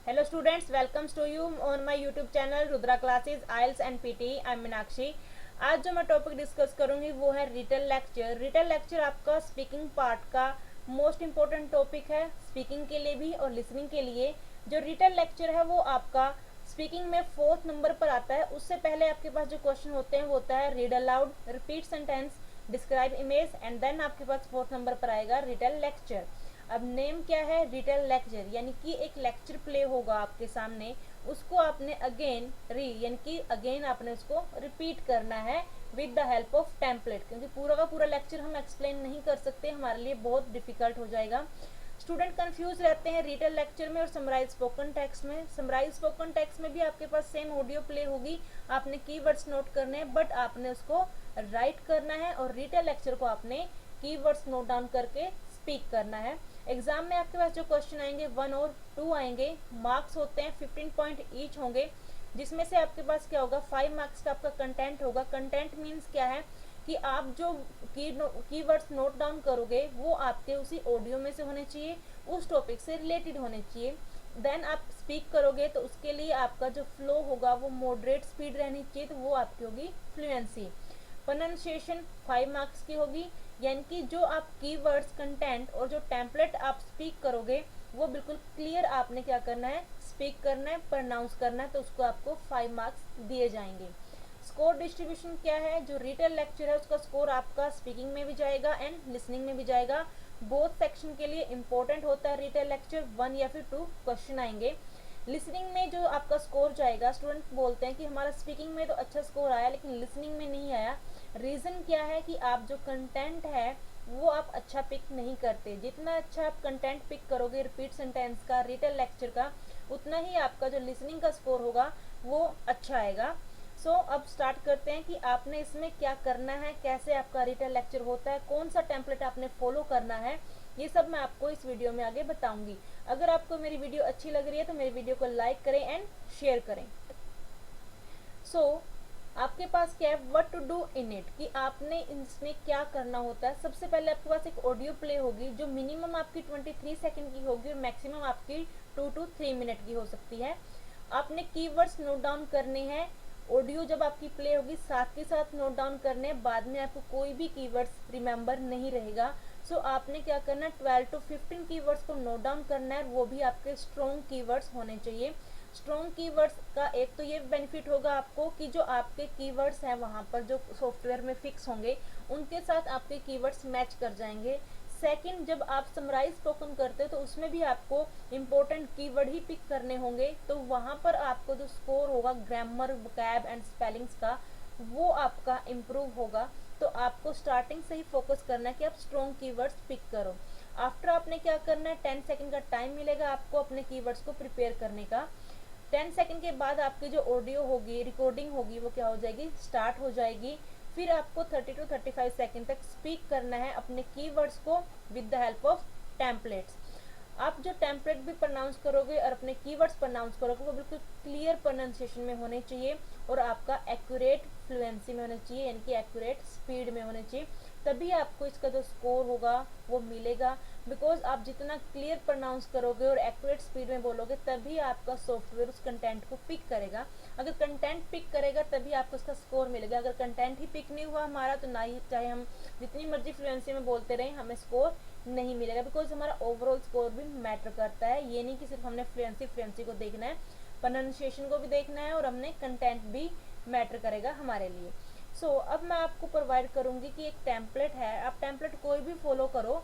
Hello students, welcomes to you on my YouTube channel Rudra classes IELTS and PTE. I am Meenakshi. आज जो मैं topic discuss करूंगी वो है रिटन लेक्चर। रिटन लेक्चर आपका स्पीकिंग पार्ट का मोस्ट इम्पोर्टेंट टॉपिक है, स्पीकिंग के लिए भी और लिसनिंग के लिए। जो रिटन लेक्चर है वो आपका स्पीकिंग में 4th नंबर पर आता है। उससे पहले आपके पास जो क्वेश्चन होते हैं वो होता है read aloud, repeat sentence, describe image and then आपके पास 4th नंबर पर आएगा रिटन लेक्चर। अब नेम क्या है? रिटन लेक्चर, यानी कि एक लेक्चर प्ले होगा आपके सामने, उसको आपने अगेन यानी कि अगेन आपने उसको रिपीट करना है with the help of template, क्योंकि पूरा का पूरा लेक्चर हम एक्सप्लेन नहीं कर सकते, हमारे लिए बहुत डिफिकल्ट हो जाएगा। स्टूडेंट कंफ्यूज रहते हैं रिटन लेक्चर में और समराइज स्पोकन टेक्स्ट में। समराइज स्पोकन टेक्स्ट में भी आपके पास सेम ऑडियो प्ले होगी, आपने कीवर्ड्स नोट करने हैं बट आपने उसको राइट करना है, और रिटन लेक्चर को आपने कीवर्ड्स नोट डाउन करके स्पीक करना है। एग्जाम में आपके पास जो क्वेश्चन आएंगे 1 और 2 आएंगे। मार्क्स होते हैं 15 पॉइंट ईच होंगे, जिसमें से आपके पास क्या होगा 5 मार्क्स का आपका कंटेंट होगा। कंटेंट मीन्स क्या है कि आप जो कीवर्ड्स नोट डाउन करोगे वो आपके उसी ऑडियो में से होने चाहिए, उस टॉपिक से रिलेटेड होने चाहिए। देन आप स्पीक करोगे तो उसके लिए आपका जो फ्लो होगा वो मॉडरेट स्पीड रहनी चाहिए, तो वो आपकी होगी फ्लुएंसी। प्रोनाउंसिएशन 5 मार्क्स की होगी, यानी कि जो आप कीवर्ड्स, कंटेंट और जो टेम्पलेट आप स्पीक करोगे वो बिल्कुल क्लियर आपने क्या करना है, स्पीक करना है, प्रोनाउंस करना है, तो उसको आपको 5 मार्क्स दिए जाएंगे। स्कोर डिस्ट्रीब्यूशन क्या है? जो रिटन लेक्चर है उसका स्कोर आपका स्पीकिंग में भी जाएगा एंड लिसनिंग में भी जाएगा। बोथ सेक्शन के लिए इंपॉर्टेंट होता है रिटन लेक्चर, 1 या फिर 2 क्वेश्चन आएंगे। लिसनिंग में जो आपका स्कोर जाएगा, स्टूडेंट बोलते हैं कि हमारा स्पीकिंग में तो अच्छा स्कोर आया लेकिन लिसनिंग में नहीं आया। रीज़न क्या है कि आप जो कंटेंट है वो आप अच्छा पिक नहीं करते। जितना अच्छा आप कंटेंट पिक करोगे रिपीट सेंटेंस का, रिटन लेक्चर का, उतना ही आपका जो लिसनिंग का स्कोर होगा वो अच्छा आएगा। अब स्टार्ट करते हैं कि आपने इसमें क्या करना है, कैसे आपका रिटन लेक्चर होता है, कौन सा टेम्पलेट आपने फॉलो करना है, ये सब मैं आपको इस वीडियो में आगे बताऊंगी। अगर आपको मेरी वीडियो अच्छी लग रही है तो मेरी वीडियो को लाइक करें एंड शेयर करें। आपके पास क्या है, what to do in it, कि आपने इसमें क्या करना होता है। सबसे पहले आपके पास एक ऑडियो प्ले होगी जो मिनिमम आपकी 23 सेकंड की होगी और मैक्सिमम आपकी 2 to 3 मिनट की हो सकती है। आपने कीवर्ड्स नोट डाउन करने हैं। ऑडियो जब आपकी प्ले होगी साथ के साथ नोट डाउन करने हैं, बाद में आपको कोई भी कीवर्ड्स रिमेंबर नहीं रहेगा। आपने क्या करना है, 12 to 15 कीवर्ड्स को नोट डाउन करना है, वो भी आपके स्ट्रॉन्ग कीवर्ड्स होने चाहिए। स्ट्रॉन्ग कीवर्ड्स का एक तो ये बेनिफिट होगा आपको कि जो आपके कीवर्ड्स हैं वहाँ पर जो सॉफ्टवेयर में फिक्स होंगे उनके साथ आपके कीवर्ड्स मैच कर जाएंगे। सेकंड, जब आप समराइज स्पोकन करते हो तो उसमें भी आपको इम्पोर्टेंट कीवर्ड ही पिक करने होंगे, तो वहाँ पर आपको जो स्कोर होगा ग्रामर, वोकैब एंड स्पेलिंग्स का, वो आपका इम्प्रूव होगा। तो आपको स्टार्टिंग से ही फोकस करना है कि आप स्ट्रॉन्ग कीवर्ड्स पिक करो। आफ्टर आपने क्या करना है, 10 सेकंड का टाइम मिलेगा आपको अपने कीवर्ड्स को प्रिपेयर करने का। 10 सेकंड के बाद आपकी जो ऑडियो होगी, रिकॉर्डिंग होगी, वो क्या हो जाएगी, स्टार्ट हो जाएगी। फिर आपको 30 to 35 सेकंड तक स्पीक करना है अपने कीवर्ड्स को with the help of templates. आप जो टेम्पलेट भी प्रोनाउंस करोगे और अपने कीवर्ड्स प्रोनाउंस करोगे वो बिल्कुल क्लियर प्रोनाउंसिएशन में होने चाहिए और आपका एक्यूरेट फ्लुएंसी में होना चाहिए, यानी कि एक्यूरेट स्पीड में होने चाहिए, तभी आपको इसका जो स्कोर होगा वो मिलेगा। बिकॉज आप जितना क्लियर प्रोनाउंस करोगे और एक्यूरेट स्पीड में बोलोगे तभी आपका सॉफ्टवेयर उस कंटेंट को पिक करेगा। अगर कंटेंट पिक करेगा तभी आपको उसका स्कोर मिलेगा। अगर कंटेंट ही पिक नहीं हुआ हमारा तो ना ही, चाहे हम जितनी मर्जी फ्लुएंसी में बोलते रहें, हमें स्कोर नहीं मिलेगा। बिकॉज हमारा ओवरऑल स्कोर भी मैटर करता है। ये नहीं कि सिर्फ हमने फ्लुएंसी को देखना है, प्रोनाउंसिएशन को भी देखना है और हमने कंटेंट भी मैटर करेगा हमारे लिए। अब मैं आपको प्रोवाइड करूंगी कि एक टेम्पलेट है, आप टेम्पलेट कोई भी फॉलो करो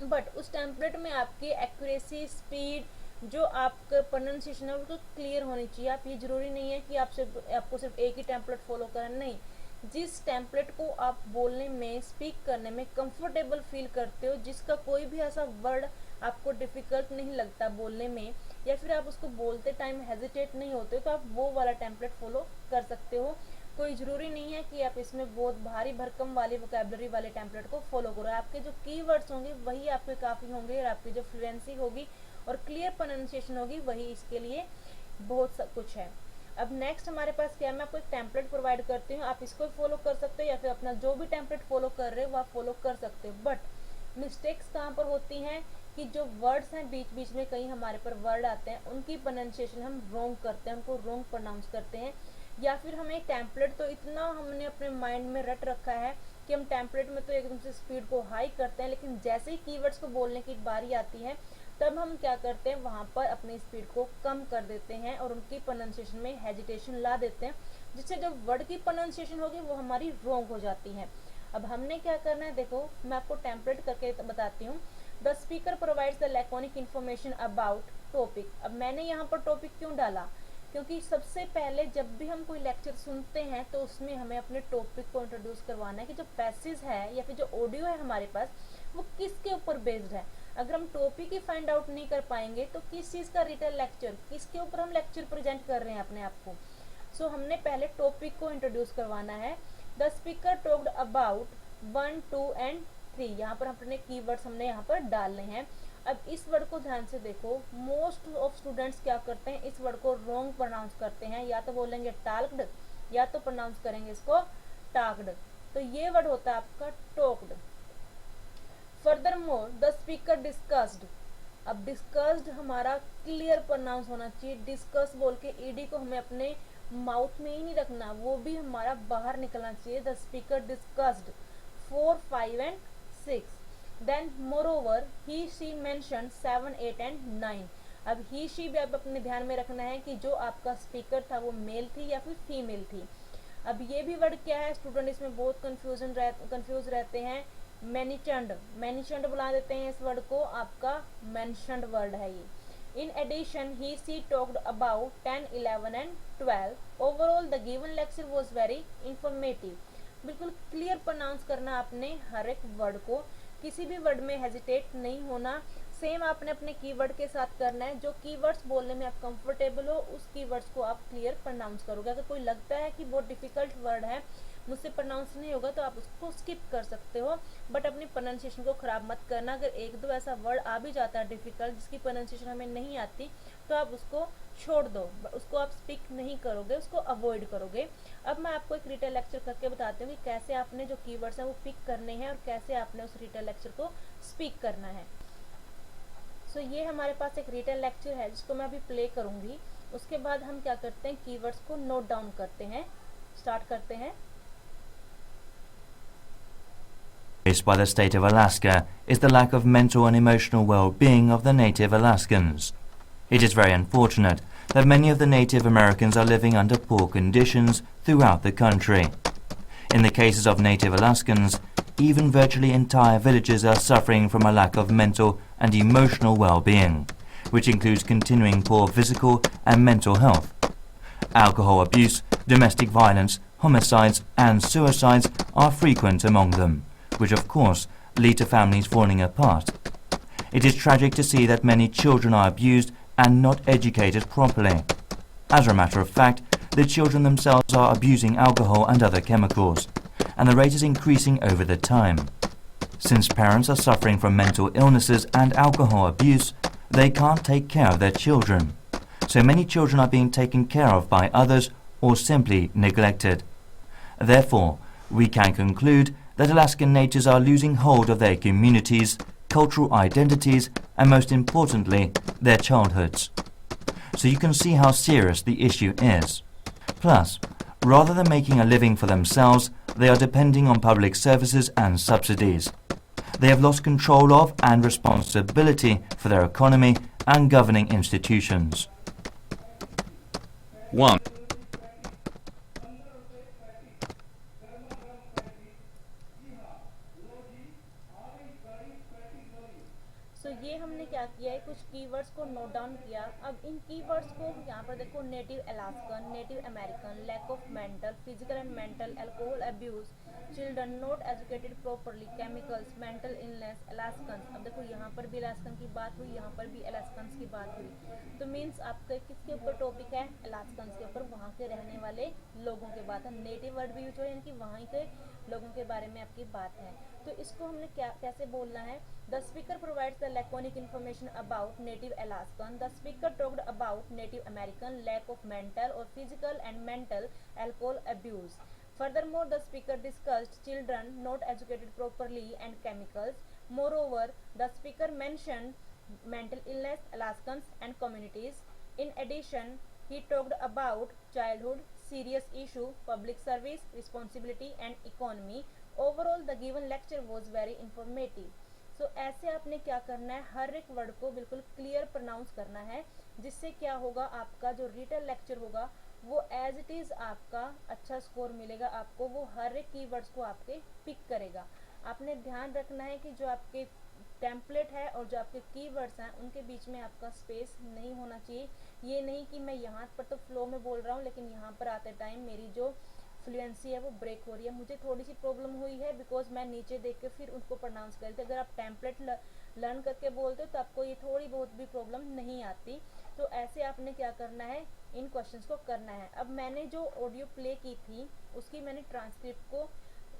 बट उस टेम्पलेट में आपकी एक्यूरेसी, स्पीड, जो आपका प्रोनाउंसिएशन है वो तो क्लियर होनी चाहिए। आप ये जरूरी नहीं है कि आपको सिर्फ एक ही टेम्पलेट फॉलो करना, नहीं। जिस टेम्पलेट को आप बोलने में, स्पीक करने में कंफर्टेबल फील करते हो, जिसका कोई भी ऐसा वर्ड आपको डिफ़िकल्ट नहीं लगता बोलने में, या फिर आप उसको बोलते टाइम हेजिटेट नहीं होते हो, तो आप वो वाला टेम्पलेट फॉलो कर सकते हो। कोई ज़रूरी नहीं है कि आप इसमें बहुत भारी भरकम वाले वोकैबलरी वाले टेम्पलेट को फॉलो करो। आपके जो कीवर्ड्स होंगे वही आपके काफ़ी होंगे और आपकी जो फ्लुएंसी होगी और क्लियर प्रोनाउंसिएशन होगी वही इसके लिए बहुत सब कुछ है। अब नेक्स्ट हमारे पास क्या है, मैं आपको एक टेम्पलेट प्रोवाइड करती हूँ, आप इसको फॉलो कर सकते हो या फिर अपना जो भी टेम्पलेट फॉलो कर रहे हो वह फॉलो कर सकते हो। बट मिस्टेक्स कहाँ पर होती हैं कि जो वर्ड्स हैं बीच बीच में कहीं हमारे पर वर्ड आते हैं उनकी प्रोनाउंसिएशन हम रॉन्ग करते हैं, उनको रॉन्ग प्रोनाउंस करते हैं, या फिर हमें टेम्पलेट तो इतना हमने अपने माइंड में रट रखा है कि हम टेम्पलेट में तो एकदम से स्पीड को हाई करते हैं, लेकिन जैसे ही कीवर्ड्स को बोलने की बारी आती है तब हम क्या करते हैं, वहाँ पर अपनी स्पीड को कम कर देते हैं और उनकी प्रोनाउंसिएशन में हेजिटेशन ला देते हैं, जिससे जब वर्ड की प्रोनाउंसिएशन होगी वो हमारी रॉन्ग हो जाती है। अब हमने क्या करना है, देखो मैं आपको टेम्पलेट करके बताती हूँ। The speaker provides the laconic information about topic. अब मैंने यहाँ पर टॉपिक क्यों डाला, क्योंकि सबसे पहले जब भी हम कोई लेक्चर सुनते हैं तो उसमें हमें अपने टॉपिक को इंट्रोड्यूस करवाना है कि जो पैसेज है या फिर जो ऑडियो है हमारे पास वो किसके ऊपर बेस्ड है। अगर हम टॉपिक ही फाइंड आउट नहीं कर पाएंगे तो किस चीज़ का रिटन लेक्चर, किसके ऊपर हम लेक्चर प्रेजेंट कर रहे हैं अपने आप को। सो हमने पहले टॉपिक को इंट्रोड्यूस करवाना है। The speaker talked about 1, 2 and 3। यहाँ पर अपने कीवर्ड्स हमने यहाँ पर डालने हैं। अब इस वर्ड को ध्यान से देखो, मोस्ट ऑफ स्टूडेंट्स क्या करते हैं, इस वर्ड को रॉन्ग प्रोनाउंस करते हैं, या तो बोलेंगे टाल्क्ड या तो प्रोनाउंस करेंगे इसको टाक्ड। तो ये वर्ड होता है आपका talked. Furthermore the speaker discussed. अब डिस्कस्ड हमारा क्लियर प्रोनाउंस होना चाहिए। डिस्कस बोल के ईडी को हमें अपने माउथ में ही नहीं रखना, वो भी हमारा बाहर निकलना चाहिए। The speaker discussed 4, 5 and 6। Then moreover he she mention 7, 8 and 9। अब ही शी भी अब अपने ध्यान में रखना है कि जो आपका स्पीकर था वो मेल थी या फिर फीमेल थी। अब ये भी वर्ड क्या है, स्टूडेंट इसमें बहुत कंफ्यूज रहते हैं। मैनिचंड बुला देते हैं इस वर्ड को, आपका मेंशन्ड वर्ड है ये। In addition, she talked about 10, 11 and 12. Overall, the given lecture was very informative. बिल्कुल क्लियर प्रोनाउंस करना आपने हर एक वर्ड को, किसी भी वर्ड में हेजिटेट नहीं होना। सेम आपने अपने कीवर्ड के साथ करना है, जो कीवर्ड्स बोलने में आप कंफर्टेबल हो उस कीवर्ड्स को आप क्लियर प्रोनाउंस करोगे। अगर कोई लगता है कि बहुत डिफिकल्ट वर्ड है, मुझसे प्रोनाउंस नहीं होगा, तो आप उसको स्किप कर सकते हो, बट अपनी प्रोनाउंसिएशन को ख़राब मत करना। अगर एक दो ऐसा वर्ड आ भी जाता है डिफ़िकल्ट जिसकी प्रोनाउंसिएशन हमें नहीं आती, तो आप उसको छोड़ दो, उसको आप स्पीक नहीं करोगे, उसको अवॉइड करोगे। अब मैं आपको एक रिटन लेक्चर करके बताती हूँ कि कैसे आपने जो कीवर्ड्स हैं वो पिक करने हैं और कैसे आपने उस रिटन लेक्चर को स्पीक करना है। सो ये हमारे पास एक रिटन लेक्चर है जिसको मैं अभी प्ले करूँगी। उसके बाद हम क्या करते हैं, कीवर्ड्स को नोट डाउन करते हैं। स्टार्ट करते हैं। Faced by the state of Alaska is the lack of mental and emotional well-being of the native Alaskans. It is very unfortunate that many of the Native Americans are living under poor conditions throughout the country. In the cases of Native Alaskans, even virtually entire villages are suffering from a lack of mental and emotional well-being, which includes continuing poor physical and mental health. Alcohol abuse, domestic violence, homicides and suicides are frequent among them, which of course lead to families falling apart. It is tragic to see that many children are abused and not educated properly. As a matter of fact, the children themselves are abusing alcohol and other chemicals, and the rate is increasing over the time. Since parents are suffering from mental illnesses and alcohol abuse, they can't take care of their children. So many children are being taken care of by others or simply neglected. Therefore, we can conclude that Alaskan natives are losing hold of their communities, cultural identities, and most importantly, their childhoods. So you can see how serious the issue is. Plus, rather than making a living for themselves, they are depending on public services and subsidies. They have lost control of and responsibility for their economy and governing institutions. 1. सो ये हमने क्या किया है, कुछ keywords को note down किया। अब इन keywords को यहाँ पर देखो, native Alaskan, native American, lack of mental, physical and mental, alcohol abuse, children not educated properly, chemicals, mental illness, Alaskan. अब देखो यहाँ पर भी अलास्कन की बात हुई, यहाँ पर भी अलास्कन की बात हुई, तो मीन्स आपका किसके ऊपर टॉपिक है, अलास्कन के ऊपर, वहाँ के रहने वाले लोगों के बात है। नेटिव वर्ड भी यूज हो, यानी कि वहाँ के लोगों के बारे में आपकी बात है। तो इसको हमने कैसे बोलना है, the speaker provides the laconic information about native Alaskan, the speaker talked about native American, lack of mental और physical and mental alcohol abuse. Furthermore, the speaker discussed children not educated properly and chemicals, Moreover, the speaker mentioned mental illness, Alaskans, and communities. In addition, he talked about childhood, serious issue, public service, responsibility, and economy. Overall, the given lecture was very informative. So ऐसे आपने क्या करना है, हर एक word को बिल्कुल clear pronounce करना है, जिससे क्या होगा, आपका जो रिटन लेक्चर होगा वो एज इट इज़ आपका अच्छा स्कोर मिलेगा आपको, वो हर एक कीवर्ड्स को आपके पिक करेगा। आपने ध्यान रखना है कि जो आपके टेम्पलेट है और जो आपके कीवर्ड्स हैं उनके बीच में आपका स्पेस नहीं होना चाहिए। ये नहीं कि मैं यहाँ पर तो फ्लो में बोल रहा हूँ लेकिन यहाँ पर आते टाइम मेरी जो फ्लुएंसी है वो ब्रेक हो रही है। मुझे थोड़ी सी प्रॉब्लम हुई है बिकॉज मैं नीचे देख के फिर उनको प्रोनाउंस करती। अगर आप टेम्पलेट लर्न करके बोलते हो तो आपको ये थोड़ी बहुत भी प्रॉब्लम नहीं आती। तो ऐसे आपने क्या करना है, इन क्वेश्चंस को करना है। अब मैंने जो ऑडियो प्ले की थी उसकी मैंने ट्रांसक्रिप्ट को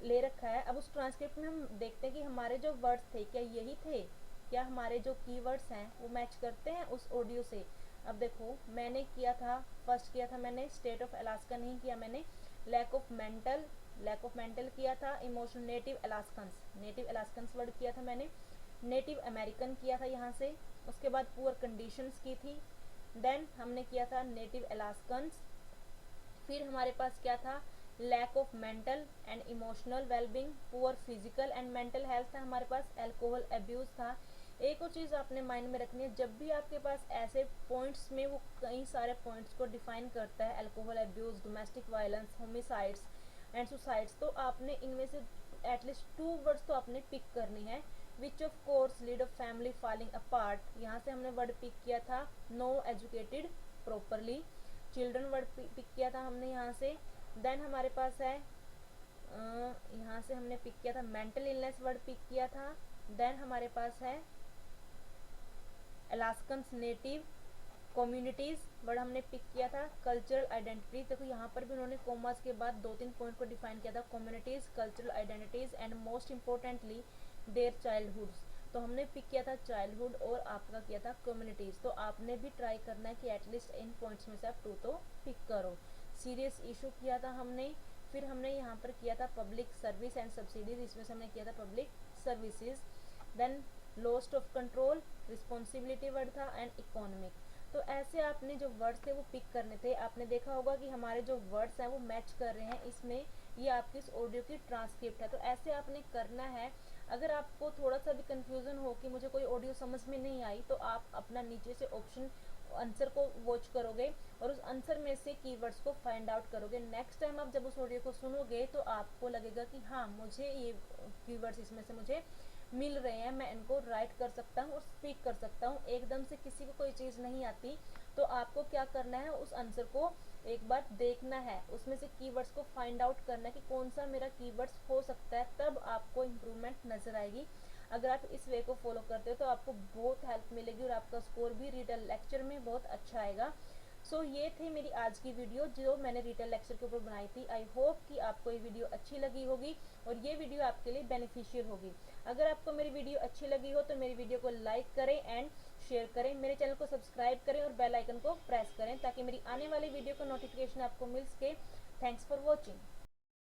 ले रखा है। अब उस ट्रांसक्रिप्ट में हम देखते हैं कि हमारे जो वर्ड्स थे क्या यही थे, क्या हमारे जो कीवर्ड्स हैं वो मैच करते हैं उस ऑडियो से। अब देखो मैंने किया था, फर्स्ट किया था मैंने स्टेट ऑफ अलास्का नहीं किया मैंने, लैक ऑफ मेंटल किया था, इमोशनल नेटिव अलास्कन्स वर्ड किया था मैंने, नेटिव अमेरिकन किया था यहाँ से, उसके बाद पुअर कंडीशंस की थी, देन हमने किया था नेटिव अलास्कन्स, फिर हमारे पास क्या था, lack of mental and emotional wellbeing, poor physical and mental health था हमारे पास, अल्कोहल अब्यूज था। एक और चीज़ आपने माइंड में रखनी है, जब भी आपके पास ऐसे पॉइंट्स में वो कई सारे पॉइंट्स को डिफाइन करता है, alcohol abuse, domestic violence, homicides and suicides, तो आपने इनमें से एटलीस्ट 2 वर्ड्स तो आपने पिक करनी है। Which of course lead of family falling apart, यहाँ से हमने वर्ड पिक किया था no educated properly, children word pick किया था हमने यहाँ से। देन हमारे पास है यहाँ से हमने पिक किया था मेंटल इलनेस वर्ड पिक किया था। देन हमारे पास है अलास्कन्स नेटिव कम्युनिटीज़ वर्ड हमने पिक किया था, कल्चरल आइडेंटिटीज, देखो यहाँ पर भी उन्होंने कॉमर्स के बाद 2-3 पॉइंट को डिफाइन किया था, communities, cultural identities and most importantly their childhoods, तो हमने पिक किया था चाइल्डहुड और आपका किया था कम्युनिटीज़। तो आपने भी ट्राई करना है कि एटलीस्ट इन पॉइंट्स में से आप 2 तो पिक करो। सीरियस इशू किया था हमने, फिर हमने यहाँ पर किया था पब्लिक सर्विस एंड सब्सिडीज, इसमें से हमने किया था public services. Then lost of control, responsibility word था एंड इकोनॉमिक। तो ऐसे आपने जो वर्ड्स थे वो पिक करने थे। आपने देखा होगा कि हमारे जो वर्ड्स हैं वो मैच कर रहे हैं इसमें, ये आपकी इस ऑडियो की ट्रांसक्रिप्ट है। तो ऐसे आपने करना है। अगर आपको थोड़ा सा भी कंफ्यूजन हो कि मुझे कोई ऑडियो समझ में नहीं आई, तो आप अपना नीचे से ऑप्शन आंसर को वॉच करोगे और उस आंसर में से कीवर्ड्स को फाइंड आउट करोगे। नेक्स्ट टाइम आप जब उस ऑडियो को सुनोगे तो आपको लगेगा कि हाँ मुझे ये कीवर्ड्स इसमें से मुझे मिल रहे हैं, मैं इनको राइट कर सकता हूँ और स्पीक कर सकता हूँ। एकदम से किसी को कोई चीज़ नहीं आती तो आपको क्या करना है, उस आंसर को एक बार देखना है, उसमें से कीवर्ड्स को फाइंड आउट करना है कि कौन सा मेरा कीवर्ड्स हो सकता है, तब आपको इम्प्रूवमेंट नज़र आएगी। अगर आप इस वे को फॉलो करते हो तो आपको बहुत हेल्प मिलेगी और आपका स्कोर भी रिटन लेक्चर में बहुत अच्छा आएगा। सो ये थी मेरी आज की वीडियो जो मैंने रिटन लेक्चर के ऊपर बनाई थी। आई होप कि आपको ये वीडियो अच्छी लगी होगी और ये वीडियो आपके लिए बेनिफिशियल होगी। अगर आपको मेरी वीडियो अच्छी लगी हो तो मेरी वीडियो को लाइक करें एंड शेयर करें, मेरे चैनल को सब्सक्राइब करें और बेल आइकन को प्रेस करें ताकि मेरी आने वाली वीडियो का नोटिफिकेशन आपको मिल सके। Thanks for watching.